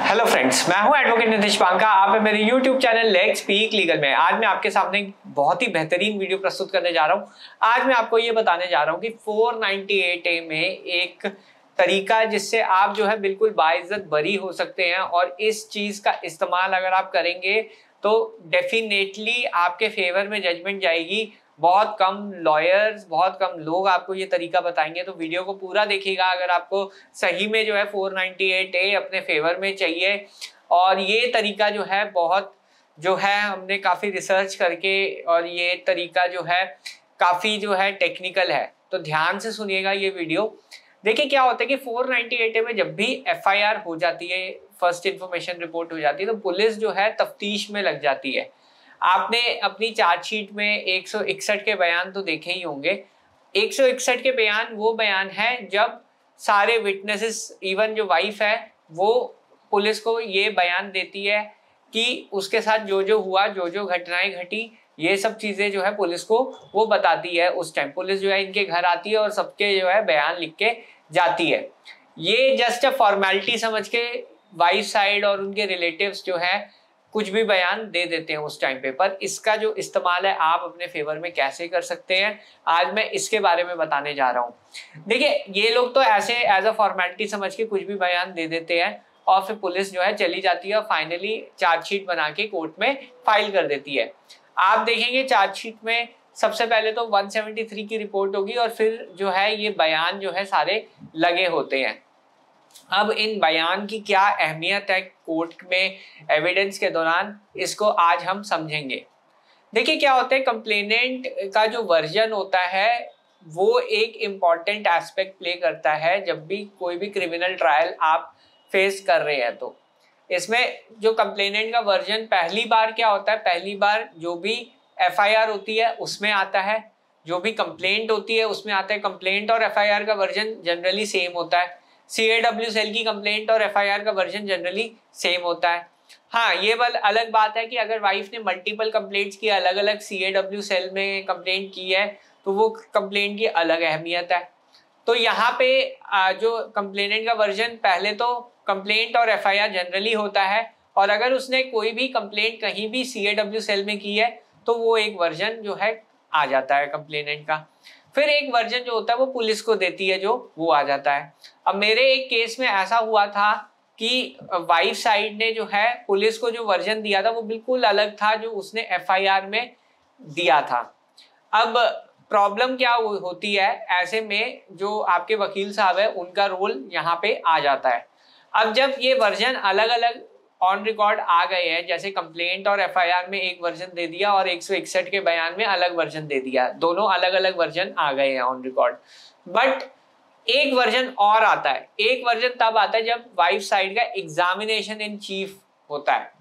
Hello friends, मैं हूं advocate Nitish पांका। आप है मेरे YouTube channel let's speak legal में। आज मैं आपके सामने बहुत ही बेहतरीन वीडियो प्रस्तुत करने जा रहा हूं। आज मैं आपको ये बताने जा रहा हूं कि 498A में एक तरीका जिससे आप जो है बिल्कुल बाइज्जत बरी हो सकते हैं, और इस चीज का इस्तेमाल अगर आप करेंगे तो डेफिनेटली आपके फेवर में जजमेंट जाएगी। बहुत कम लॉयर्स, बहुत कम लोग आपको ये तरीका बताएंगे, तो वीडियो को पूरा देखिएगा अगर आपको सही में जो है 498A अपने फेवर में चाहिए। और ये तरीका जो है बहुत जो है हमने काफ़ी रिसर्च करके, और ये तरीका जो है काफ़ी जो है टेक्निकल है, तो ध्यान से सुनिएगा ये वीडियो। देखिए क्या होता है कि 498A में जब भी FIR हो जाती है, फर्स्ट इन्फॉर्मेशन रिपोर्ट हो जाती है, तो पुलिस जो है तफ्तीश में लग जाती है। आपने अपनी चार्जशीट में 161 के बयान तो देखे ही होंगे। 161 के बयान वो बयान है जब सारे विटनेसेस, इवन जो वाइफ है वो पुलिस को ये बयान देती है कि उसके साथ जो जो हुआ, जो जो घटनाएं घटी, ये सब चीजें जो है पुलिस को वो बताती है। उस टाइम पुलिस जो है इनके घर आती है और सबके जो है बयान लिख के जाती है। ये जस्ट अ फॉर्मेलिटी समझ के वाइफ साइड और उनके रिलेटिव्स जो है कुछ भी बयान दे देते हैं उस टाइम पे। पर इसका जो इस्तेमाल है आप अपने फेवर में कैसे कर सकते हैं, आज मैं इसके बारे में बताने जा रहा हूँ। देखिए ये लोग तो ऐसे एज अ फॉर्मेलिटी समझ के कुछ भी बयान दे देते हैं, और फिर पुलिस जो है चली जाती है और फाइनली चार्जशीट बना के कोर्ट में फाइल कर देती है। आप देखेंगे चार्जशीट में सबसे पहले तो 173 की रिपोर्ट होगी, और फिर जो है ये बयान जो है सारे लगे होते हैं। अब इन बयान की क्या अहमियत है कोर्ट में एविडेंस के दौरान, इसको आज हम समझेंगे। देखिए क्या होता है, कंप्लेनेंट का जो वर्जन होता है वो एक इम्पॉर्टेंट एस्पेक्ट प्ले करता है जब भी कोई भी क्रिमिनल ट्रायल आप फेस कर रहे हैं। तो इसमें जो कंप्लेनेंट का वर्जन पहली बार क्या होता है, पहली बार जो भी FIR होती है उसमें आता है, जो भी कंप्लेंट होती है उसमें आता है। कंप्लेंट और FIR का वर्जन जनरली सेम होता है। CAW सेल की कंप्लेंट और FIR का वर्जन जनरली सेम होता है। हाँ, ये अलग बात है कि अगर वाइफ ने मल्टीपल कंप्लेंट्स की, अलग अलग CAW सेल में कंप्लेंट की है, तो वो कंप्लेंट की अलग अहमियत है। तो यहाँ पे जो कंप्लेनेंट का वर्जन, पहले तो कंप्लेंट और FIR जनरली होता है, और अगर उसने कोई भी कंप्लेंट कहीं भी CAW सेल में की है तो वो एक वर्जन जो है आ जाता है कंप्लेनेंट का। फिर एक वर्जन जो होता है वो पुलिस को देती है, जो वो आ जाता है। अब मेरे एक केस में ऐसा हुआ था कि वाइफ साइड ने जो है पुलिस को जो वर्जन दिया था वो बिल्कुल अलग था जो उसने FIR में दिया था। अब प्रॉब्लम क्या होती है, ऐसे में जो आपके वकील साहब है उनका रोल यहाँ पे आ जाता है। अब जब ये वर्जन अलग अलग ऑन रिकॉर्ड आ गए हैं, जैसे कंप्लेंट और FIR में एक वर्जन दे दिया और 161 के बयान में अलग वर्जन दे दिया, दोनों अलग अलग वर्जन आ गए हैं ऑन रिकॉर्ड, बट एक वर्जन और आता है। एक वर्जन तब आता है जब वाइफ साइड का एग्जामिनेशन इन चीफ होता है।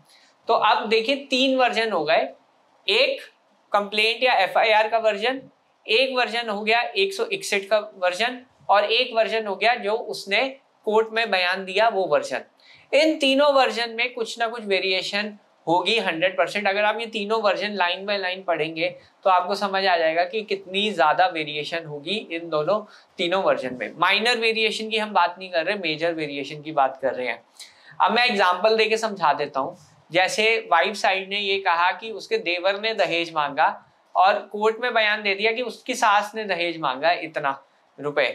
तो अब देखिए 3 वर्जन हो गए, एक कंप्लेंट या FIR का वर्जन, एक वर्जन हो गया 161 का वर्जन, और एक वर्जन हो गया जो उसने कोर्ट में बयान दिया वो वर्जन। इन तीनों वर्जन में कुछ ना कुछ वेरिएशन होगी 100%। अगर आप ये तीनों वर्जन लाइन बाय लाइन पढ़ेंगे तो आपको समझ आ जाएगा कि कितनी ज्यादा वेरिएशन होगी इन दोनों तीनों वर्जन में। माइनर वेरिएशन की हम बात नहीं कर रहे, मेजर वेरिएशन की बात कर रहे हैं। अब मैं एग्जांपल देके समझा देता हूँ। जैसे वाइफ साइड ने ये कहा कि उसके देवर ने दहेज मांगा, और कोर्ट में बयान दे दिया कि उसकी सास ने दहेज मांगा इतना रुपए।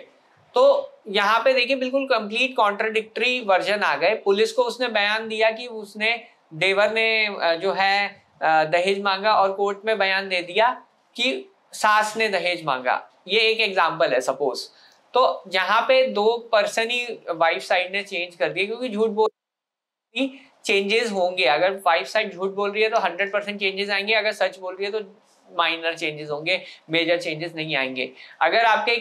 तो यहाँ पे देखिए बिल्कुल कंप्लीट कॉन्ट्राडिक्टरी वर्जन आ गए। पुलिस को उसने बयान दिया कि उसने देवर ने जो है दहेज मांगा, और कोर्ट में बयान दे दिया कि सास ने दहेज मांगा। ये एक एग्जांपल है सपोज। तो यहाँ पे 2 पर्सन ही वाइफ साइड ने चेंज कर दिए, क्योंकि झूठ बोल चेंजेस होंगे। अगर वाइफ साइड झूठ बोल रही है तो 100% चेंजेस आएंगे, अगर सच बोल रही है तो माइनर चेंजेस होंगे, मेजर चेंजेस नहीं आएंगे। अगर आपके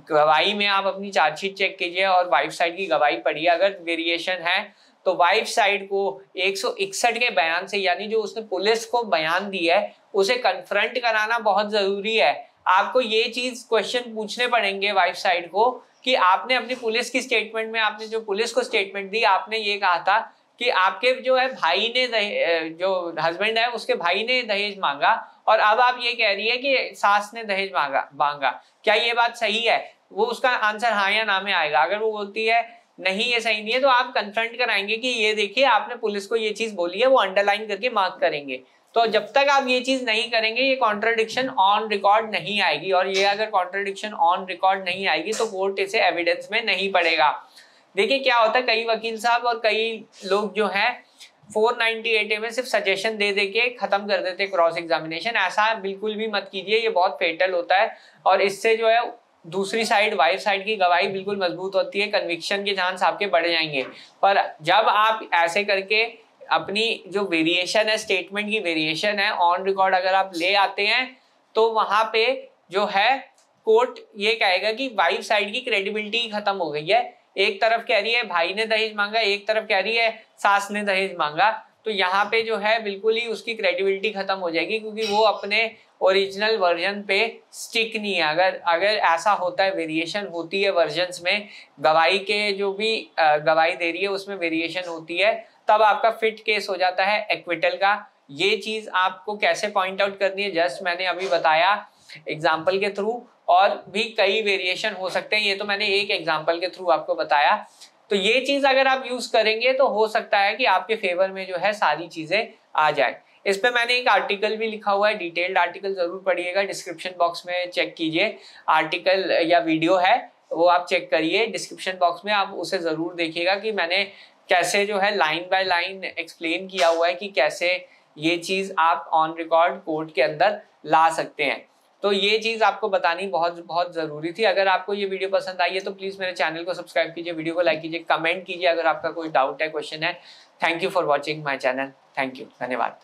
गवाही में आप अपनी चार्जशीट चेक कीजिए और वाइफ साइड की गवाही पढ़िए, अगर वेरिएशन है तो वाइफ साइड को 161 के बयान से, यानी जो उसने पुलिस को बयान दिया है, उसे कन्फ्रंट कराना बहुत जरूरी है। आपको ये चीज क्वेश्चन पूछने पड़ेंगे वाइफ साइड को कि आपने अपनी पुलिस की स्टेटमेंट में, आपने जो पुलिस को स्टेटमेंट दी, आपने ये कहा था कि आपके जो है भाई ने जो हस्बैंड है उसके भाई ने दहेज मांगा, और अब आप ये कह रही है कि सास ने दहेज मांगा। क्या ये बात सही है? वो उसका आंसर हाँ या ना में आएगा। अगर वो बोलती है नहीं ये सही नहीं है, तो आप कन्फ्रंट कराएंगे कि ये देखिए आपने पुलिस को ये चीज बोली है, वो अंडरलाइन करके मार्क करेंगे। तो जब तक आप ये चीज नहीं करेंगे ये कॉन्ट्रडिक्शन ऑन रिकॉर्ड नहीं आएगी, और ये अगर कॉन्ट्रडिक्शन ऑन रिकॉर्ड नहीं आएगी तो कोर्ट इसे एविडेंस में नहीं पड़ेगा। देखिए क्या होता है, कई वकील साहब और कई लोग जो है 498A में सिर्फ सजेशन दे दे के खत्म कर देते क्रॉस एग्जामिनेशन। ऐसा बिल्कुल भी मत कीजिए, ये बहुत फेटल होता है और इससे जो है दूसरी साइड वाइफ साइड की गवाही बिल्कुल मजबूत होती है, कन्विक्शन के चांस आपके बढ़ जाएंगे। पर जब आप ऐसे करके अपनी जो वेरिएशन है, स्टेटमेंट की वेरिएशन है, ऑन रिकॉर्ड अगर आप ले आते हैं तो वहां पे जो है कोर्ट ये कहेगा कि वाइफ साइड की क्रेडिबिलिटी खत्म हो गई है। एक तरफ कह रही है भाई ने दहेज मांगा, एक तरफ कह रही है सास ने दहेज मांगा, तो यहाँ पे जो है बिल्कुल ही उसकी क्रेडिबिलिटी खत्म हो जाएगी, क्योंकि वो अपने ओरिजिनल वर्जन पे स्टिक नहीं है। अगर ऐसा होता है, वेरिएशन होती है वर्जन्स में, गवाही के जो भी गवाही दे रही है उसमें वेरिएशन होती है, तब आपका फिट केस हो जाता है एक्विटल का। ये चीज आपको कैसे पॉइंट आउट करनी है जस्ट मैंने अभी बताया एग्जाम्पल के थ्रू, और भी कई वेरिएशन हो सकते हैं, ये तो मैंने एक एग्जाम्पल के थ्रू आपको बताया। तो ये चीज अगर आप यूज करेंगे तो हो सकता है कि आपके फेवर में जो है सारी चीजें आ जाए। इस पे मैंने एक आर्टिकल भी लिखा हुआ है, डिटेल्ड आर्टिकल जरूर पढ़िएगा, डिस्क्रिप्शन बॉक्स में चेक कीजिए, आर्टिकल या वीडियो है वो आप चेक करिए डिस्क्रिप्शन बॉक्स में, आप उसे जरूर देखिएगा कि मैंने कैसे जो है लाइन बाय लाइन एक्सप्लेन किया हुआ है कि कैसे ये चीज आप ऑन रिकॉर्ड कोर्ट के अंदर ला सकते हैं। तो ये चीज आपको बतानी बहुत बहुत जरूरी थी। अगर आपको ये वीडियो पसंद आई है तो प्लीज मेरे चैनल को सब्सक्राइब कीजिए, वीडियो को लाइक कीजिए, कमेंट कीजिए अगर आपका कोई डाउट है, क्वेश्चन है। Thank you for watching my channel. Thank you, धन्यवाद।